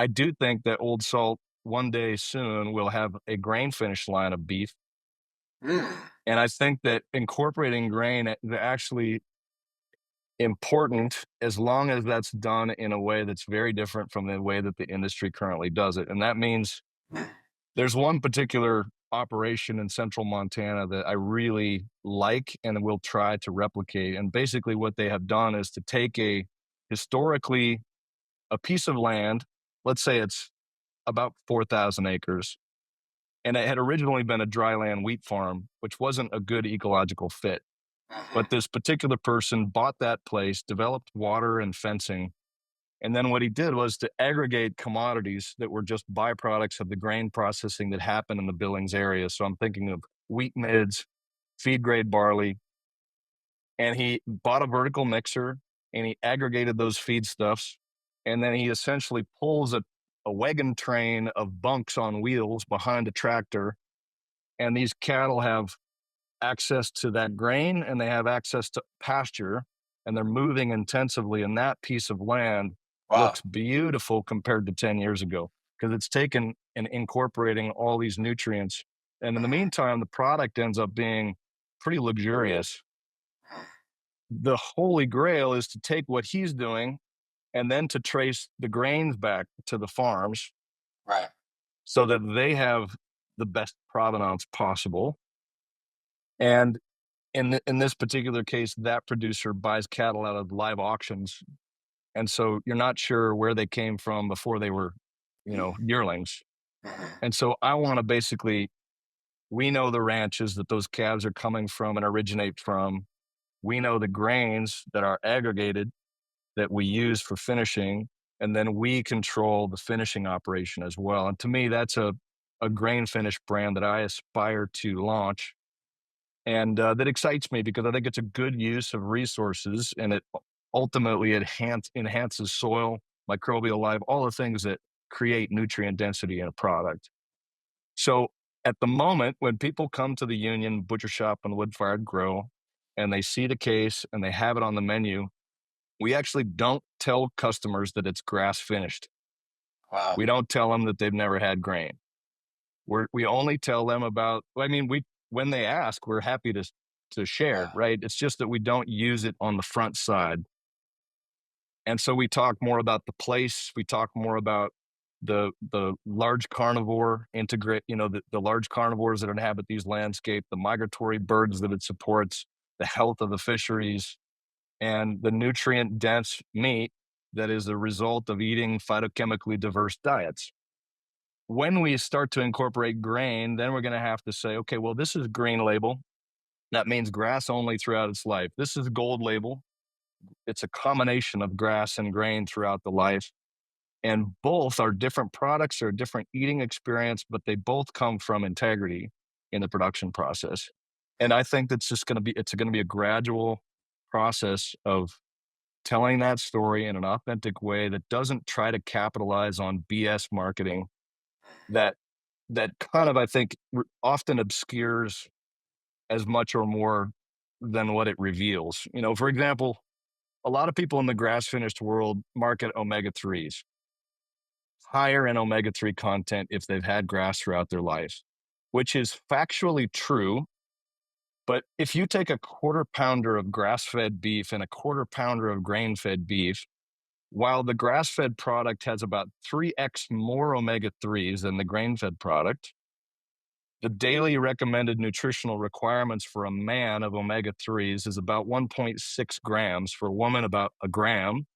I do think that Old Salt one day soon will have a grain finish line of beef, Mm. and I think that incorporating grain actually important as long as that's done in a way that's very different from the way that the industry currently does it. And that means there's one particular operation in central Montana that I really like and will try to replicate. And basically, what they have done is to take historically a piece of land, let's say it's about 4,000 acres, and it had originally been a dryland wheat farm, which wasn't a good ecological fit. Mhm. But this particular person bought that place, developed water and fencing. And then what he did was to aggregate commodities that were just byproducts of the grain processing that happened in the Billings area. So I'm thinking of wheat midds, feed grade barley, and he bought a vertical mixer and he aggregated those feedstuffs. And then he essentially pulls a wagon train of bunks on wheels behind a tractor. And these cattle have access to that grain and they have access to pasture and they're moving intensively and that piece of land Wow. looks beautiful compared to 10 years ago because it's taken and incorporating all these nutrients, and in the Mhm. meantime the product ends up being pretty luxurious. The holy grail is to take what he's doing and then to trace the grains back to the farms Right. so that they have the best provenance possible. And in this particular case, that producer buys cattle out of live auctions, and so you're not sure where they came from before they were, yearlings. Mhm. And so I want to basically, we know the ranches that those calves are coming from and originate from. We know the grains that are aggregated that we use for finishing, and then we control the finishing operation as well. And to me, that's a grain finish brand that I aspire to launch, and that excites me because I think it's a good use of resources, and it ultimately enhances soil, microbial life, all the things that create nutrient density in a product. So at the moment, when people come to the Union Butcher Shop and Wood Fired Grill, and they see the case and they have it on the menu, we actually don't tell customers that it's grass finished. Wow. We don't tell them that they've never had grain. We only tell them about. I mean, we when they ask, we're happy to share. Wow. Right? It's just that we don't use it on the front side, and so we talk more about the place. We talk more about the large carnivore integrate. The large carnivores that inhabit these landscape, the migratory birds that it supports, the health of the fisheries, and the nutrient dense meat that is the result of eating phytochemically diverse diets. When we start to incorporate grain, then we're going to have to say, okay, well, this is green label. That means grass only throughout its life. This is gold label. It's a combination of grass and grain throughout the life. And both are different products or different eating experience, but they both come from integrity in the production process. And I think that's just going to be, it's going to be a gradual process of telling that story in an authentic way that doesn't try to capitalize on BS marketing that kind of, I think, often obscures as much or more than what it reveals. For example, a lot of people in the grass finished world market omega 3s, higher in omega 3 content if they've had grass throughout their life, which is factually true. But if you take a quarter pounder of grass fed beef and a quarter pounder of grain fed beef, while the grass fed product has about 3x more omega 3s than the grain fed product, the daily recommended nutritional requirements for a man of omega 3s is about 1.6 grams, for a woman, about a gram.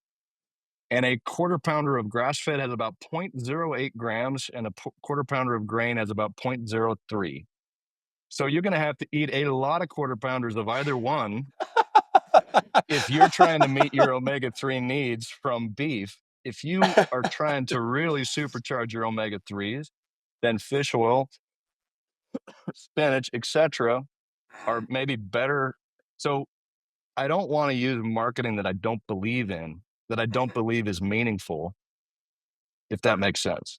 And a quarter pounder of grass fed has about zero point zero 0.08 grams, and a quarter pounder of grain has about zero point zero 0.03. So you're going to have to eat a lot of quarter pounders of either one if you're trying to meet your omega 3 needs from beef. If you are trying to really supercharge your omega 3s, then fish oil, spinach, etc., are maybe better. So I don't want to use marketing that I don't believe in, that I don't believe is meaningful, if that makes sense.